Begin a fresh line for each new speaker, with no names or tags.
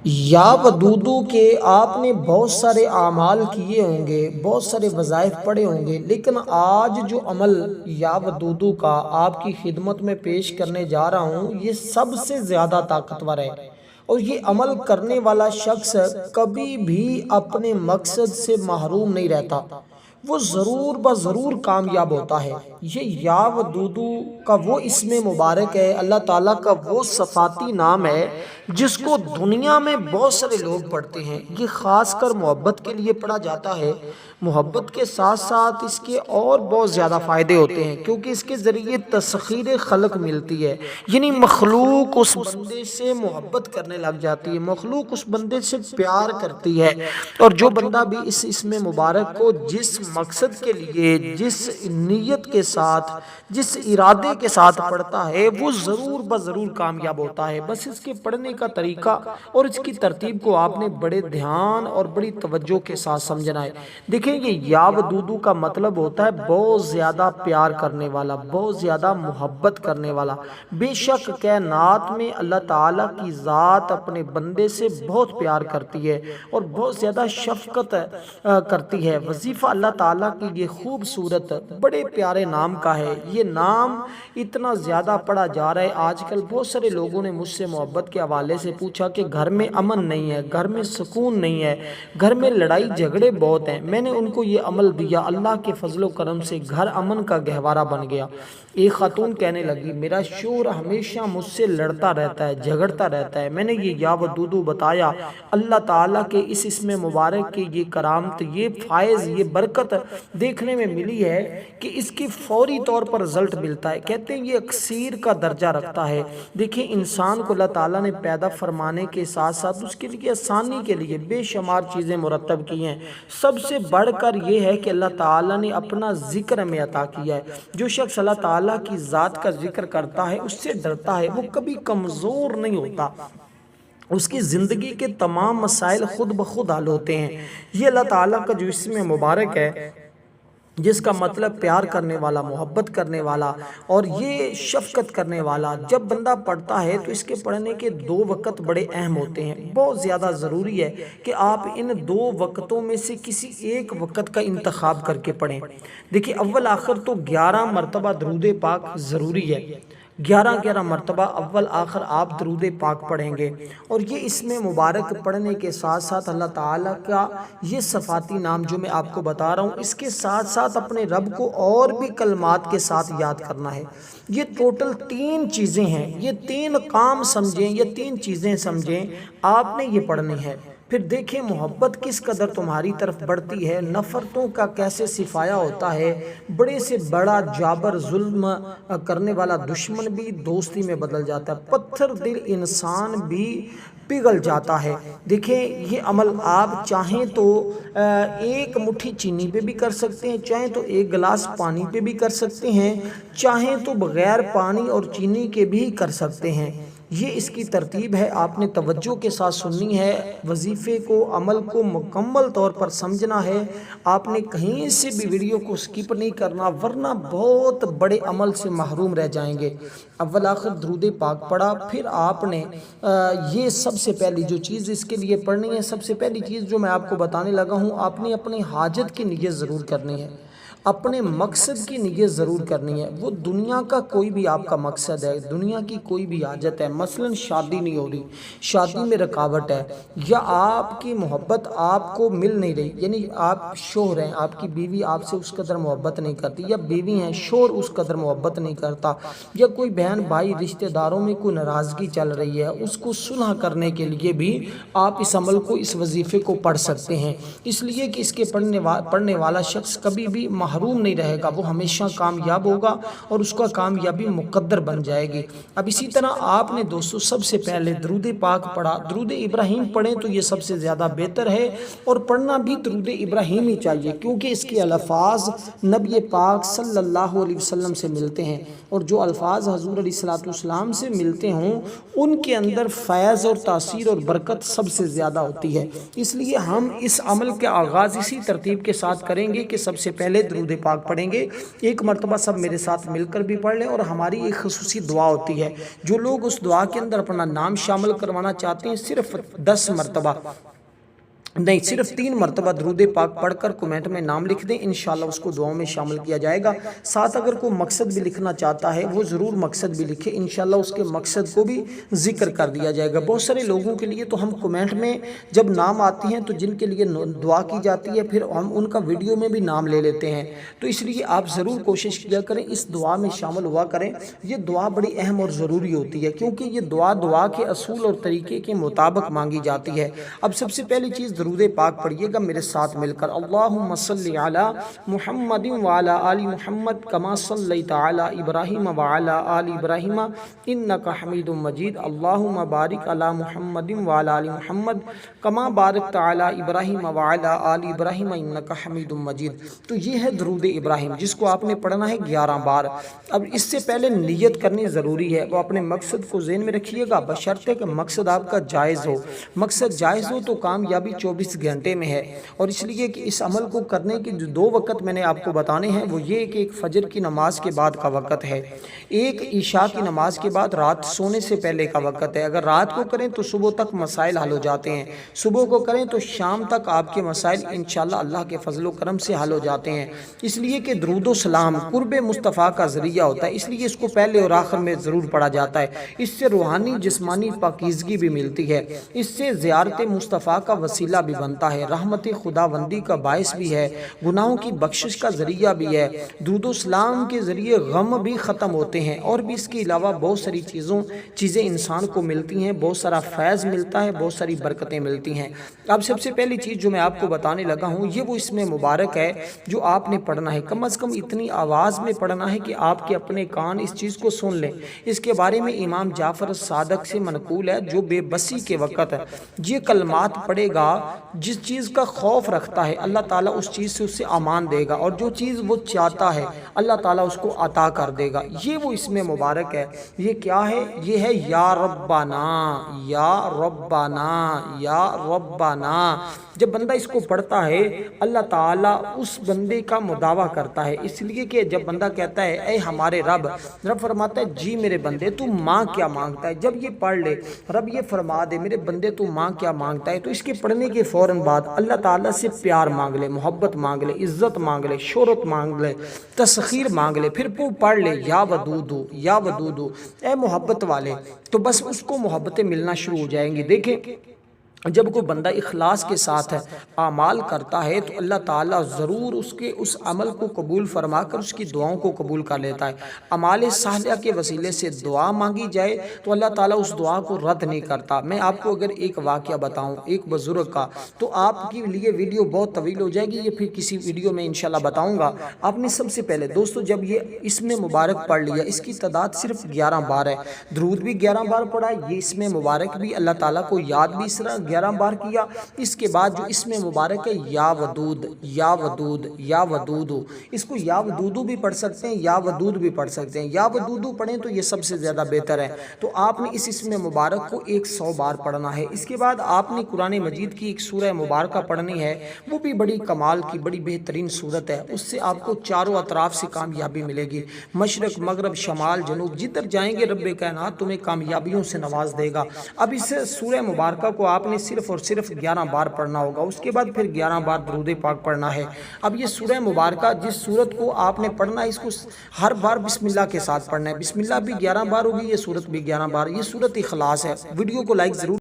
یا ودودو کہ آپ نے بہت سارے اعمال کیے ہوں گے، بہت سارے وظائف پڑھے ہوں گے، لیکن آج جو عمل یا ودودو کا آپ کی خدمت میں پیش کرنے جا رہا ہوں یہ سب سے زیادہ طاقتور ہے۔ اور یہ عمل کرنے والا شخص کبھی بھی اپنے مقصد سے محروم نہیں رہتا، وہ ضرور بضرور کامیاب ہوتا ہے۔ یہ یا ودودو کا وہ اسم مبارک ہے، اللہ تعالیٰ کا وہ صفاتی نام ہے جس کو دنیا میں بہت سارے لوگ پڑھتے ہیں۔ یہ خاص کر محبت کے لیے پڑھا جاتا ہے۔ محبت کے ساتھ ساتھ اس کے اور بہت زیادہ فائدے ہوتے ہیں، کیونکہ اس کے ذریعے تسخیر خلق ملتی ہے، یعنی مخلوق اس بندے سے محبت کرنے لگ جاتی ہے، مخلوق اس بندے سے پیار کرتی ہے۔ اور جو بندہ بھی اس اسم مبارک کو جس مقصد کے لیے، جس نیت کے ساتھ، جس ارادے کے ساتھ پڑھتا ہے وہ ضرور بضرور کامیاب ہوتا ہے۔ بس اس کے پڑھنے کا طریقہ اور اس کی ترتیب کو آپ نے بڑے دھیان اور بڑی توجہ کے ساتھ سمجھنا ہے۔ دیکھیں یہ یا ودودو کا مطلب ہوتا ہے بہت زیادہ پیار کرنے والا، بہت زیادہ محبت کرنے والا۔ بے شک کائنات میں اللہ تعالیٰ کی ذات اپنے بندے سے بہت پیار کرتی ہے اور بہت زیادہ شفقت کرتی ہے۔ وظیفہ اللہ تعالیٰ کی یہ خوبصورت بڑے پیارے نام کا ہے۔ یہ نام اتنا زیادہ پڑھا جا رہا ہے آج کل۔ بہت سارے لوگوں نے مجھ سے محبت کے حوالے سے پوچھا کہ گھر میں امن نہیں ہے، گھر میں سکون نہیں ہے، گھر میں لڑائی جھگڑے بہت ہیں۔ میں نے ان کو یہ عمل دیا، اللہ کے فضل و کرم سے گھر امن کا گہوارہ بن گیا۔ ایک خاتون کہنے لگی میرا شوہر ہمیشہ مجھ سے لڑتا رہتا ہے، جھگڑتا رہتا ہے۔ میں نے یہ یا ودودو بتایا، اللہ تعالیٰ کے اس اسم مبارک کی یہ کرامت، یہ فائز، یہ برکت دیکھنے میں ملی ہے کہ اس کی فوری طور پر رزلٹ ملتا ہے۔ کہتے ہیں یہ اکسیر کا درجہ رکھتا ہے۔ دیکھیں انسان کو اللہ تعالیٰ نے پیدا فرمانے کے ساتھ ساتھ اس کے لیے آسانی کے لیے بے شمار چیزیں مرتب کی ہیں۔ سب سے بڑھ کر یہ ہے کہ اللہ تعالیٰ نے اپنا ذکر ہمیں عطا کیا ہے۔ جو شخص اللہ تعالیٰ کی ذات کا ذکر کرتا ہے، اس سے ڈرتا ہے، وہ کبھی کمزور نہیں ہوتا، اس کی زندگی کے تمام مسائل خود بخود حل ہوتے ہیں۔ یہ اللہ تعالیٰ کا جو اسم مبارک ہے جس کا مطلب پیار کرنے والا، محبت کرنے والا اور یہ شفقت کرنے والا، جب بندہ پڑھتا ہے تو اس کے پڑھنے کے دو وقت بڑے اہم ہوتے ہیں۔ بہت زیادہ ضروری ہے کہ آپ ان دو وقتوں میں سے کسی ایک وقت کا انتخاب کر کے پڑھیں۔ دیکھیں اول آخر تو 11 مرتبہ درود پاک ضروری ہے۔ 11 مرتبہ اول آخر آپ درود پاک پڑھیں گے، اور یہ اسم مبارک پڑھنے کے ساتھ ساتھ اللہ تعالیٰ کا یہ صفاتی نام جو میں آپ کو بتا رہا ہوں، اس کے ساتھ ساتھ اپنے رب کو اور بھی کلمات کے ساتھ یاد کرنا ہے۔ یہ ٹوٹل 3 چیزیں ہیں، یہ 3 کام سمجھیں، یہ 3 چیزیں سمجھیں آپ نے یہ پڑھنی ہے۔ پھر دیکھیں محبت کس قدر تمہاری طرف بڑھتی ہے، نفرتوں کا کیسے صفایا ہوتا ہے، بڑے سے بڑا جابر ظلم کرنے والا دشمن بھی دوستی میں بدل جاتا ہے، پتھر دل انسان بھی پگھل جاتا ہے۔ دیکھیں یہ عمل آپ چاہیں تو ایک مٹھی چینی پہ بھی کر سکتے ہیں، چاہیں تو ایک گلاس پانی پہ بھی کر سکتے ہیں، چاہیں تو بغیر پانی اور چینی کے بھی کر سکتے ہیں۔ یہ اس کی ترتیب ہے، آپ نے توجہ کے ساتھ سننی ہے، وظیفے کو، عمل کو مکمل طور پر سمجھنا ہے۔ آپ نے کہیں سے بھی ویڈیو کو سکپ نہیں کرنا، ورنہ بہت بڑے عمل سے محروم رہ جائیں گے۔ اول آخر درود پاک پڑھا، پھر آپ نے یہ سب سے پہلی جو چیز اس کے لیے پڑھنی ہے، سب سے پہلی چیز جو میں آپ کو بتانے لگا ہوں، آپ نے اپنی حاجت کی نیت ضرور کرنی ہے، اپنے مقصد کی نیت ضرور کرنی ہے۔ وہ دنیا کا کوئی بھی آپ کا مقصد ہے، دنیا کی کوئی بھی حاجت ہے، مثلا شادی نہیں ہو رہی، شادی میں رکاوٹ ہے، یا آپ کی محبت آپ کو مل نہیں رہی، یعنی آپ شوہر ہیں، آپ کی بیوی آپ سے اس قدر محبت نہیں کرتی، یا بیوی ہیں شوہر اس قدر محبت نہیں کرتا، یا کوئی بہن بھائی رشتہ داروں میں کوئی ناراضگی چل رہی ہے، اس کو صلح کرنے کے لیے بھی آپ اس عمل کو، اس وظیفے کو پڑھ سکتے ہیں۔ اس لیے کہ اس کے پڑھنے والا شخص کبھی بھی محروم نہیں رہے گا، وہ ہمیشہ کامیاب ہوگا اور اس کا کامیابی مقدر بن جائے گی۔ اب اسی طرح آپ نے دوستو سب سے پہلے درود پاک پڑھا، درود ابراہیم پڑھیں تو یہ سب سے زیادہ بہتر ہے، اور پڑھنا بھی درود ابراہیم ہی چاہیے، کیونکہ اس کے الفاظ نبی پاک صلی اللہ علیہ وسلم سے ملتے ہیں، اور جو الفاظ حضور علیہ السلام سے ملتے ہوں ان کے اندر فیض اور تاثیر اور برکت سب سے زیادہ ہوتی ہے۔ اس لیے ہم اس عمل کے آغاز اسی ترتیب کے ساتھ کریں گے کہ سب سے پہلے درود درود پاک پڑھیں گے، ایک مرتبہ سب میرے ساتھ مل کر بھی پڑھ لیں، اور ہماری ایک خصوصی دعا ہوتی ہے، جو لوگ اس دعا کے اندر اپنا نام شامل کروانا چاہتے ہیں صرف 10 مرتبہ نہیں، صرف 3 مرتبہ درود پاک پڑھ کر کومنٹ میں نام لکھ دیں، انشاءاللہ اس کو دعاؤں میں شامل کیا جائے گا۔ ساتھ اگر کوئی مقصد بھی لکھنا چاہتا ہے وہ ضرور مقصد بھی لکھے، انشاءاللہ اس کے مقصد کو بھی ذکر کر دیا جائے گا۔ بہت سارے لوگوں کے لیے تو ہم کومنٹ میں جب نام آتی ہیں تو جن کے لیے دعا کی جاتی ہے پھر ہم ان کا ویڈیو میں بھی نام لے لیتے ہیں، تو اس لیے آپ ضرور کوشش کیا کریں اس دعا میں شامل ہوا کریں۔ یہ دعا بڑی اہم اور ضروری ہوتی ہے کیونکہ یہ دعا کے اصول اور طریقے کے مطابق مانگی جاتی ہے۔ اب سب سے پہلی چیز درود پاک پڑھیے گا میرے ساتھ مل کر، اللہم صلی علی محمد وعلی آل محمد کما صلیت علی ابراہیم وعلی آل ابراہیم انک حمید مجید، اللہم بارک علی محمد وعلی آل محمد کما بارکت علی ابراہیم وعلی آل ابراہیم انک حمید مجید۔ تو یہ ہے درود ابراہیم جس کو آپ نے پڑھنا ہے 11 بار۔ اب اس سے پہلے نیت کرنی ضروری ہے، وہ اپنے مقصد کو ذہن میں رکھیے گا، بشرطے کہ مقصد آپ کا جائز ہو۔ مقصد جائز ہو تو کامیابی 24 گھنٹے میں ہے، اور اس لیے کہ اس عمل کو کرنے کے جو 2 وقت میں نے آپ کو بتانے ہیں وہ یہ کہ ایک فجر کی نماز کے بعد کا وقت ہے، ایک عشاء کی نماز کے بعد رات سونے سے پہلے کا وقت ہے۔ اگر رات کو کریں تو صبح تک مسائل حل ہو جاتے ہیں، صبح کو کریں تو شام تک آپ کے مسائل انشاءاللہ اللہ کے فضل و کرم سے حل ہو جاتے ہیں، اس لیے کہ درود و سلام قرب مصطفیٰ کا ذریعہ ہوتا ہے، اس لیے اس کو پہلے اور آخر میں ضرور پڑھا جاتا ہے۔ اس سے روحانی جسمانی پاکیزگی بھی ملتی ہے، اس سے زیارت مصطفیٰ کا وسیلہ بھی بنتا ہے، رحمت خداوندی کا باعث بھی ہے، گناہوں کی بخشش کا ذریعہ بھی ہے، درود و سلام کے ذریعے غم بھی ختم ہوتے ہیں، اور بھی اس کے علاوہ بہت ساری چیزیں انسان کو ملتی ہیں، بہت سارا فیض ملتا ہے، بہت ساری برکتیں ملتی ہیں۔ اب سب سے پہلی چیز جو میں آپ کو بتانے لگا ہوں یہ وہ اسم مبارک ہے جو آپ نے پڑھنا ہے، کم از کم اتنی آواز میں پڑھنا ہے کہ آپ کے اپنے کان اس چیز کو سن لیں۔ اس کے بارے میں امام جعفر صادق سے منقول ہے، جو بے بسی کے وقت یہ کلمات پڑھے گا، جس چیز کا خوف رکھتا ہے اللہ تعالیٰ اس چیز سے اسے امان دے گا، اور جو چیز وہ چاہتا ہے اللہ تعالیٰ اس کو عطا کر دے گا۔ یہ وہ اسم مبارک ہے۔ یہ کیا ہے؟ یہ ہے یا ربنا، یا ربنا، یا ربنا۔ جب بندہ اس کو پڑھتا ہے اللہ تعالیٰ اس بندے کا مداوع کرتا ہے، اس لیے کہ جب بندہ کہتا ہے اے ہمارے رب فرماتا ہے جی میرے بندے تو ماں کیا مانگتا ہے، جب یہ پڑھ لے رب یہ فرما دے میرے بندے تو ماں کیا مانگتا ہے، تو اس کے پڑھنے کے فوراً بعد اللہ تعالیٰ سے پیار مانگ لے، محبت مانگ لے، عزت مانگ لے، شہرت مانگ لے، تسخیر مانگ لے، پھر وہ پڑھ لے یا ودودو، یا ودودو، اے محبت والے، تو بس اس کو محبتیں ملنا شروع ہو جائیں گی۔ دیکھیں جب کوئی بندہ اخلاص کے ساتھ اعمال کرتا ہے تو اللہ تعالیٰ ضرور اس عمل کو قبول فرما کر اس کی دعاؤں کو قبول کر لیتا ہے۔ اعمال صالحہ کے وسیلے سے دعا مانگی جائے تو اللہ تعالیٰ اس دعا کو رد نہیں کرتا۔ میں آپ کو اگر ایک واقعہ بتاؤں ایک بزرگ کا، تو آپ کے لیے ویڈیو بہت طویل ہو جائے گی، یہ پھر کسی ویڈیو میں انشاءاللہ بتاؤں گا۔ آپ نے سب سے پہلے دوستو جب یہ اسم مبارک پڑھ لیا، اس کی تعداد صرف 11 بار ہے، درود بھی 11 بار پڑھا، یہ اسم مبارک بھی اللہ تعالیٰ کو یاد بھی اس طرح 11 بار کیا۔ اس کے بعد جو اسم مبارک ہے یا ودود، یا ودود، یا ودودو، اس کو یا ودودو بھی پڑھ سکتے ہیں، یا ودود بھی پڑھ سکتے ہیں، یا ودودو پڑھیں تو یہ سب سے زیادہ بہتر ہے۔ تو آپ نے اس اسم مبارک کو 100 بار پڑھنا ہے۔ اس کے بعد آپ نے قرآن مجید کی ایک سورہ مبارکہ پڑھنی ہے، وہ بھی بڑی کمال کی بڑی بہترین صورت ہے، اس سے آپ کو چاروں اطراف سے کامیابی ملے گی، مشرق مغرب شمال جنوب جدھر جائیں گے رب کائنات تمہیں کامیابیوں سے نواز دے گا۔ اب اس سورہ مبارکہ کو آپ نے صرف اور صرف 11 بار پڑھنا ہوگا، اس کے بعد پھر 11 بار درود پاک پڑھنا ہے۔ اب یہ سورہ مبارکہ جس سورت کو آپ نے پڑھنا ہے اس کو ہر بار بسم اللہ کے ساتھ پڑھنا ہے، بسم اللہ بھی 11 بار ہوگی، یہ سورت بھی 11 بار، یہ سورت اخلاص ہے۔ ویڈیو کو لائک ضرور